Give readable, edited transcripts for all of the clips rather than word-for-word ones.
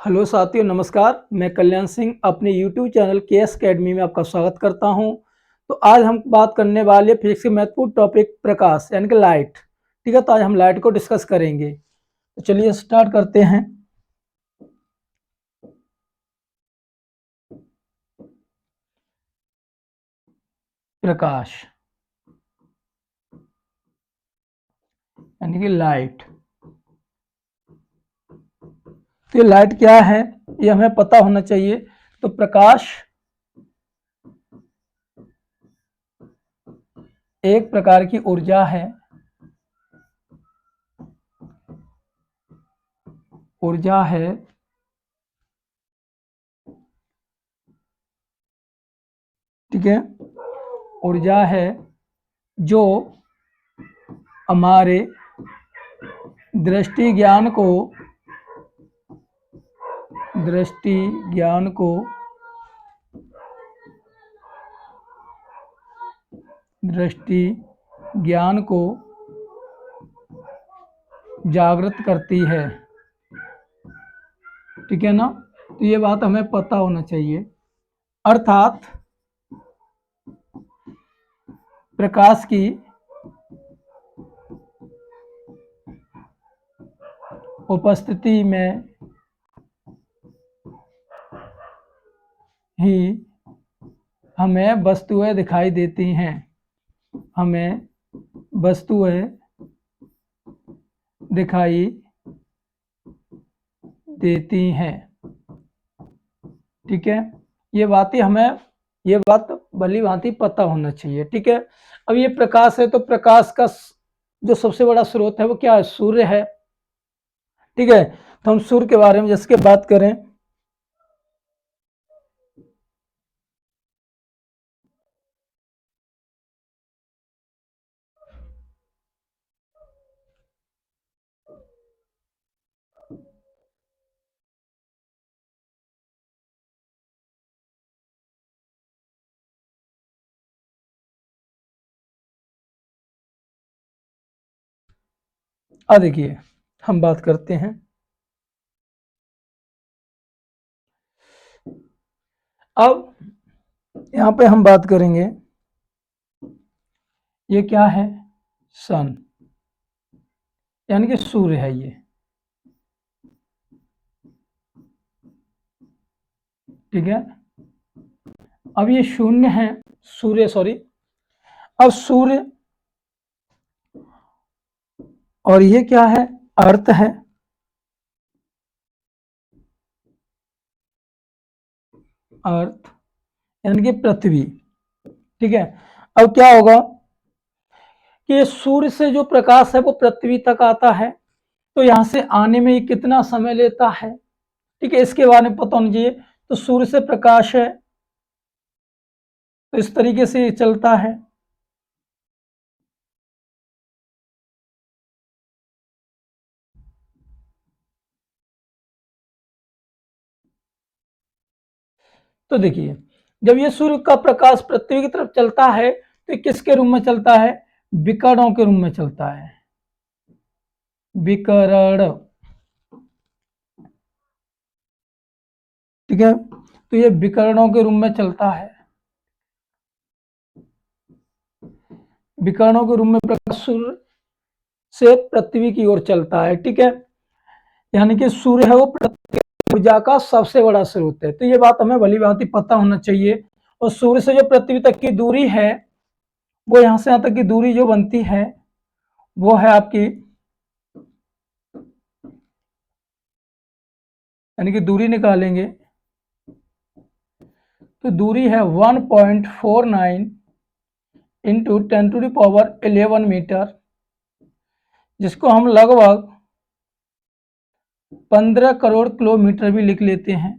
Hello साथियों, नमस्कार। मैं कल्याण सिंह अपने यूट्यूब चैनल केएस अकेडमी में आपका स्वागत करता हूं। तो आज हम बात करने वाले फिजिक्स के महत्वपूर्ण टॉपिक प्रकाश यानी कि लाइट। ठीक है, तो आज हम लाइट को डिस्कस करेंगे। तो चलिए स्टार्ट करते हैं। प्रकाश यानी कि लाइट। तो ये लाइट क्या है, ये हमें पता होना चाहिए। तो प्रकाश एक प्रकार की ऊर्जा है। ऊर्जा है ठीक है, ऊर्जा है जो हमारे दृष्टि ज्ञान को दृष्टि ज्ञान को दृष्टि ज्ञान को जागृत करती है। ठीक है ना, तो ये बात हमें पता होना चाहिए। अर्थात प्रकाश की उपस्थिति में ही हमें वस्तुएं दिखाई देती हैं। हमें वस्तुएं दिखाई देती हैं। ठीक है, ये बात भली भांति पता होना चाहिए। ठीक है, अब ये प्रकाश है, तो प्रकाश का जो सबसे बड़ा स्रोत है वो क्या है? सूर्य है। ठीक है, तो हम सूर्य के बारे में जैसे कि बात करें, देखिए हम बात करते हैं। अब यहाँ पे हम बात करेंगे, ये क्या है? सन यानी कि सूर्य है ये। ठीक है, अब ये शून्य है, अब सूर्य, और ये क्या है? अर्थ है। अर्थ यानी कि पृथ्वी। ठीक है, अब क्या होगा कि सूर्य से जो प्रकाश है वो पृथ्वी तक आता है, तो यहां से आने में ये कितना समय लेता है? ठीक है, इसके बारे में पता होना चाहिए। तो सूर्य से प्रकाश है तो इस तरीके से ये चलता है। तो देखिए, जब ये सूर्य का प्रकाश पृथ्वी की तरफ चलता है तो ये किसके रूप में चलता है? विकरणों के रूप में चलता है। विकर्ण। ठीक है, तो ये विकरणों के रूप में चलता है। विकरणों के रूप में प्रकाश सूर्य से पृथ्वी की ओर चलता है। ठीक है, यानी कि सूर्य है वो पृथ्वी की ऊर्जा का सबसे बड़ा स्रोत है। तो ये बात हमें भली भांति पता होना चाहिए। और सूर्य से जो पृथ्वी तक की दूरी है, वो यहां से यहां तक की दूरी जो बनती है वो है आपकी, यानी कि दूरी निकालेंगे तो दूरी है 1.49 इंटू 10⁻11 मीटर, जिसको हम लगभग 15 करोड़ किलोमीटर भी लिख लेते हैं।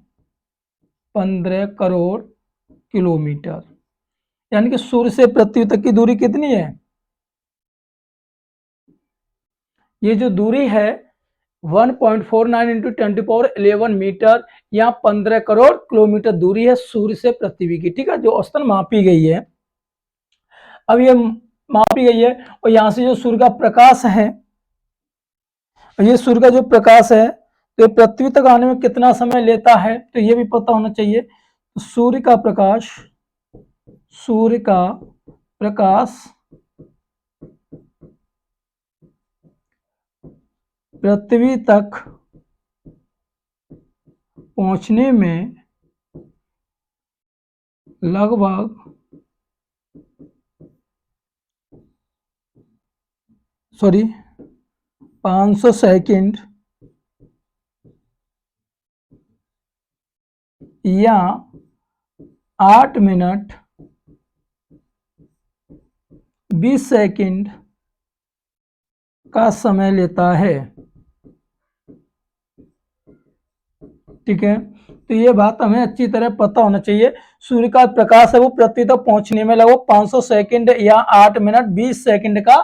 15 करोड़ किलोमीटर, यानी कि सूर्य से पृथ्वी तक की दूरी कितनी है? ये जो दूरी है 1.49 इंटू 10⁻11 मीटर, यहाँ 15 करोड़ किलोमीटर दूरी है सूर्य से पृथ्वी की। ठीक है, जो औसतन मापी गई है। अब ये मापी गई है, और यहाँ से जो सूर्य का प्रकाश है, ये सूर्य का जो प्रकाश है तो ये पृथ्वी तक आने में कितना समय लेता है, तो ये भी पता होना चाहिए। तो सूर्य का प्रकाश पृथ्वी तक पहुंचने में लगभग 500 सेकंड या 8 मिनट 20 सेकंड का समय लेता है। ठीक है, तो ये बात हमें अच्छी तरह पता होना चाहिए। सूर्य का प्रकाश है वो पृथ्वी तक पहुंचने में लगभग 500 सेकंड या 8 मिनट 20 सेकंड का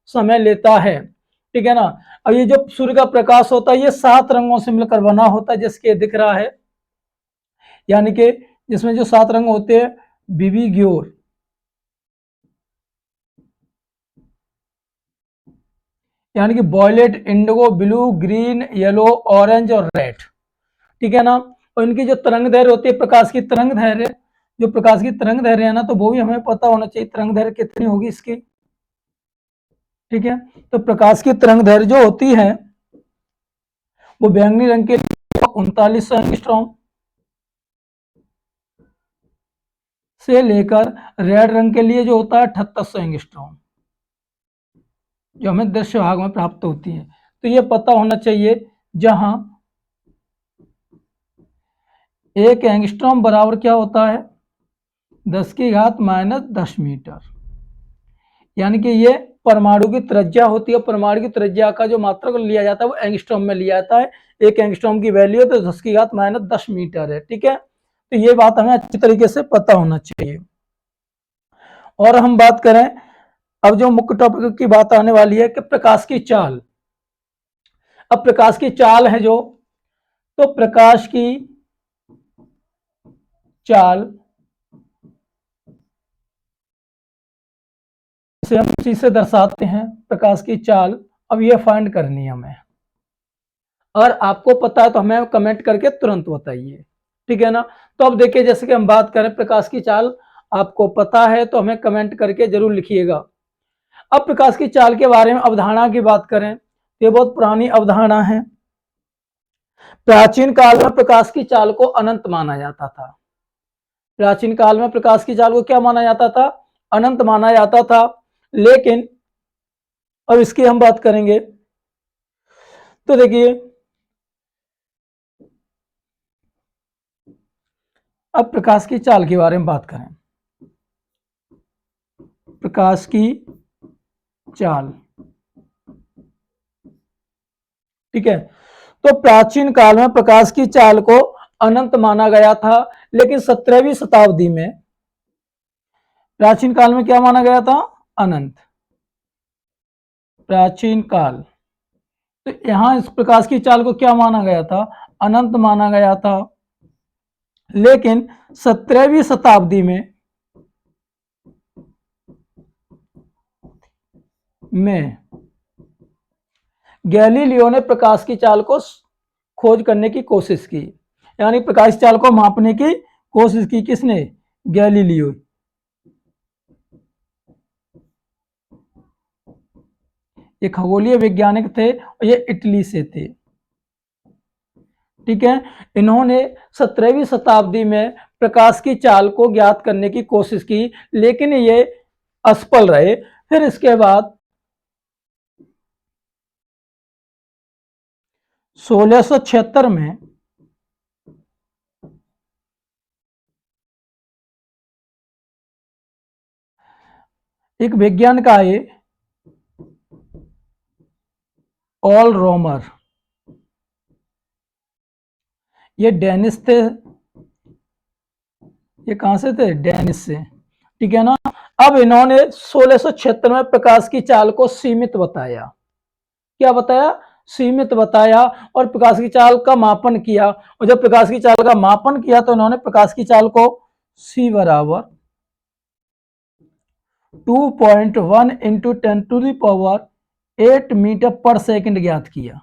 समय लेता है। ठीक है ना। अब ये जो सूर्य का प्रकाश होता है ये 7 रंगों से मिलकर बना होता है, जिसके दिख रहा है, यानी कि जिसमें जो 7 रंग होते हैं, विविग्योर, यानी कि violet, indigo, blue, green, yellow, orange और रेड। ठीक है ना। और इनकी जो तरंग दैर्घ्य होती है, प्रकाश की तरंग दैर्घ्य, जो प्रकाश की तरंग दैर्घ्य है ना, तो वो भी हमें पता होना चाहिए, तरंग दैर्घ्य कितनी होगी इसकी। ठीक है, तो प्रकाश की तरंग दैर्घ्य जो होती है वो बैंगनी रंग के लिए 3900 एंगस्ट्रॉम से लेकर रेड रंग के लिए जो होता है 7800 एंगस्ट्रॉम, जो हमें दृश्य भाग में प्राप्त होती है। तो ये पता होना चाहिए, जहां 1 एंगस्ट्रॉम बराबर क्या होता है, 10⁻⁻10 मीटर, यानी कि ये परमाणु की त्रिज्या होती है। परमाणु की त्रिज्या का जो मात्रक लिया जाता है वो एंगस्ट्रॉम में लिया जाता है। 1 एंगस्ट्रॉम की वैल्यू है तो 10⁻10 मीटर है। ठीक है, तो ये बात हमें अच्छी तरीके से पता होना चाहिए। और हम बात करें, अब जो मुख्य टॉपिक की बात आने वाली है कि प्रकाश की चाल। अब प्रकाश की चाल है जो, तो प्रकाश की चाल इसे हम चीज से दर्शाते हैं, प्रकाश की चाल। अब ये फाइंड करनी है हमें, और आपको पता है तो हमें कमेंट करके तुरंत बताइए। ठीक है ना। तो अब देखिए, जैसे कि हम बात करें प्रकाश की चाल, आपको पता है तो हमें कमेंट करके जरूर लिखिएगा। अब प्रकाश की चाल के बारे में अवधारणा की बात करें, ये बहुत पुरानी अवधारणा है। प्राचीन काल में प्रकाश की चाल को अनंत माना जाता था। प्राचीन काल में प्रकाश की चाल को क्या माना जाता था, अनंत माना जाता था। लेकिन अब इसकी हम बात करेंगे, तो देखिए, अब प्रकाश की चाल के बारे में बात करें, प्रकाश की चाल। ठीक है, तो प्राचीन काल में प्रकाश की चाल को अनंत माना गया था, लेकिन 17वीं शताब्दी में, प्राचीन काल में क्या माना गया था, अनंत, प्राचीन काल। तो यहां इस प्रकाश की चाल को क्या माना गया था, अनंत माना गया था। लेकिन 17वीं शताब्दी में गैलीलियो ने प्रकाश की चाल को खोज करने की कोशिश की, यानी प्रकाश चाल को मापने की कोशिश की। किसने, गैलीलियो। ये खगोलीय वैज्ञानिक थे और ये इटली से थे। ठीक है, इन्होंने 17वीं शताब्दी में प्रकाश की चाल को ज्ञात करने की कोशिश की, लेकिन ये असफल रहे। फिर इसके बाद 1676 में एक वैज्ञानिक आए, ऑल रोमर, ये डेनिस थे। ये कहां से थे, डेनिस से। ठीक है ना। अब इन्होंने 1676 में प्रकाश की चाल को सीमित बताया। क्या बताया, सीमित बताया, और प्रकाश की चाल का मापन किया। और जब प्रकाश की चाल का मापन किया तो इन्होंने प्रकाश की चाल को C बराबर 2.1 इंटू 10⁸ मीटर पर सेकंड ज्ञात किया।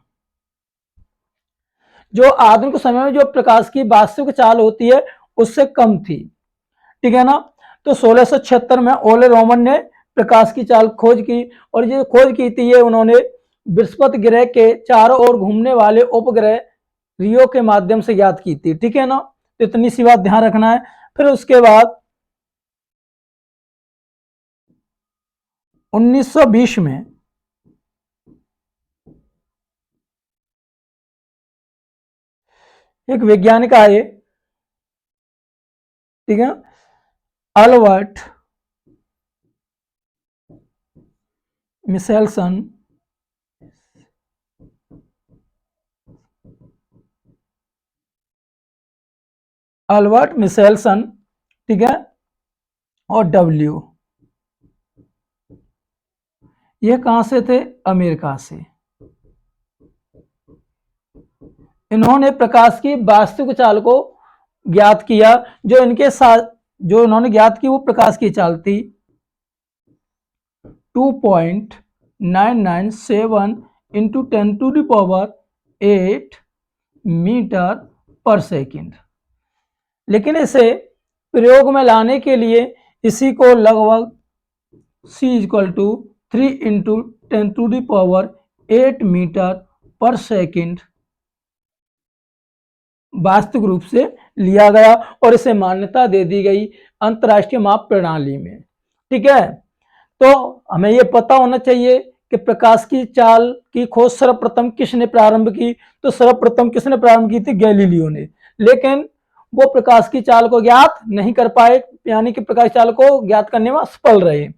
जो आधुनिक समय में जो प्रकाश की वास्तविक चाल होती है उससे कम थी, ठीक है ना। तो 1676 में ओले रोमन ने प्रकाश की चाल खोज की, और ये खोज की थी ये उन्होंने बृहस्पति ग्रह के चारों ओर घूमने वाले उपग्रह रियो के माध्यम से ज्ञात की थी, ठीक है ना। तो इतनी सी बात ध्यान रखना है। फिर उसके बाद 1920 में एक वैज्ञानिक आए, ठीक है, अल्बर्ट मिशेल्सन। अल्बर्ट मिशेल्सन, ठीक है, और डब्ल्यू, ये कहां से थे? अमेरिका से। इन्होंने प्रकाश की वास्तविक चाल को ज्ञात किया। जो इनके साथ जो इन्होंने ज्ञात की वो प्रकाश की चाल थी 2.997 इंटू 10⁸ मीटर पर सेकेंड। लेकिन इसे प्रयोग में लाने के लिए इसी को लगभग C = 3 इंटू 10⁸ मीटर पर सेकेंड वास्तविक रूप से लिया गया, और इसे मान्यता दे दी गई अंतरराष्ट्रीय माप प्रणाली में, ठीक है। तो हमें यह पता होना चाहिए कि प्रकाश की चाल की खोज सर्वप्रथम किसने प्रारंभ की? तो सर्वप्रथम किसने प्रारंभ की थी? गैलीलियो ने। लेकिन वो प्रकाश की चाल को ज्ञात नहीं कर पाए, यानी कि प्रकाश चाल को ज्ञात करने में असफल रहे।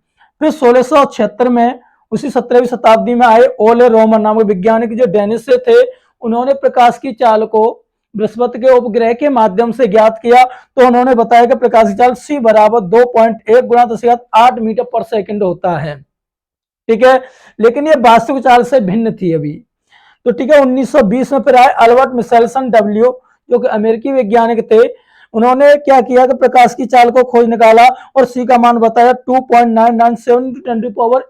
फिर 1676 में उसी 17वीं शताब्दी में आए ओले रोमन नामक वैज्ञानिक जो डेनिस से थे, उन्होंने प्रकाश की चाल को बृहस्पति के उपग्रह के माध्यम से ज्ञात किया। तो उन्होंने बताया कि प्रकाश की चाल C = 2.1 × 10⁸ मीटर पर सेकंड होता है, ठीक है। लेकिन ये वास्तविक चाल से भिन्न थी अभी। तो ठीक है, 1920 में फिर आए अल्बर्ट मिशेल्सन डब्ल्यू, जो कि अमेरिकी वैज्ञानिक थे। उन्होंने क्या किया कि प्रकाश की चाल को खोज निकाला और C का मान बताया 2.997 ×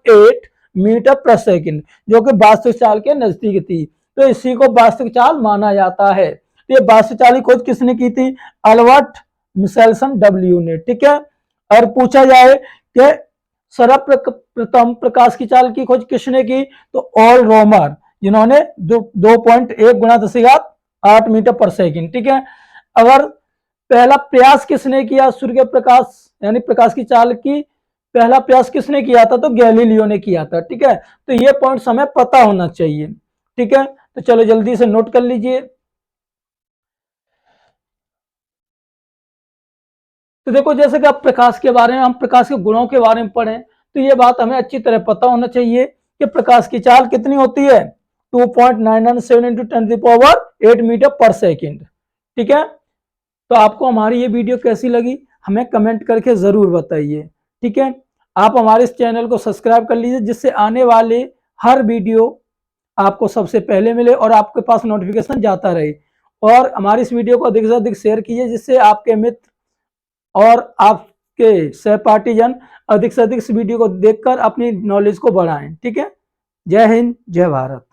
10⁸ मीटर पर सेकंड, जो कि वास्तविक चाल के नजदीक थी। तो इसी को वास्तविक चाल माना जाता है। तो ये वास्तविक चाल की खोज किसने की थी? अल्बर्ट मिशेल्सन डब्ल्यू ने, ठीक है। और पूछा जाए कि सर्वप्रथम प्रकाश की चाल की खोज किसने की? तो ओल रोमर, जिन्होंने 2.1 × 10⁸ मीटर पर सेकंड, ठीक है। अगर पहला प्रयास किसने किया सूर्य के प्रकाश यानी प्रकाश की चाल की पहला प्रयास किसने किया था? तो गैलीलियो ने किया था, ठीक है। तो ये पॉइंट्स हमें पता होना चाहिए, ठीक है। तो चलो जल्दी से नोट कर लीजिए। तो देखो, जैसे कि आप प्रकाश के बारे में, हम प्रकाश के गुणों के बारे में पढ़ें, तो ये बात हमें अच्छी तरह पता होना चाहिए कि प्रकाश की चाल कितनी होती है? 2.997 इंटू 10⁸ मीटर पर सेकेंड, ठीक है। तो आपको हमारी ये वीडियो कैसी लगी हमें कमेंट करके जरूर बताइए, ठीक है। आप हमारे इस चैनल को सब्सक्राइब कर लीजिए, जिससे आने वाले हर वीडियो आपको सबसे पहले मिले और आपके पास नोटिफिकेशन जाता रहे। और हमारी इस वीडियो को अधिक से अधिक शेयर कीजिए, जिससे आपके मित्र और आपके सहपाठीजन अधिक से अधिक इस वीडियो को देखकर अपनी नॉलेज को बढ़ाएं, ठीक है। जय हिंद, जय भारत।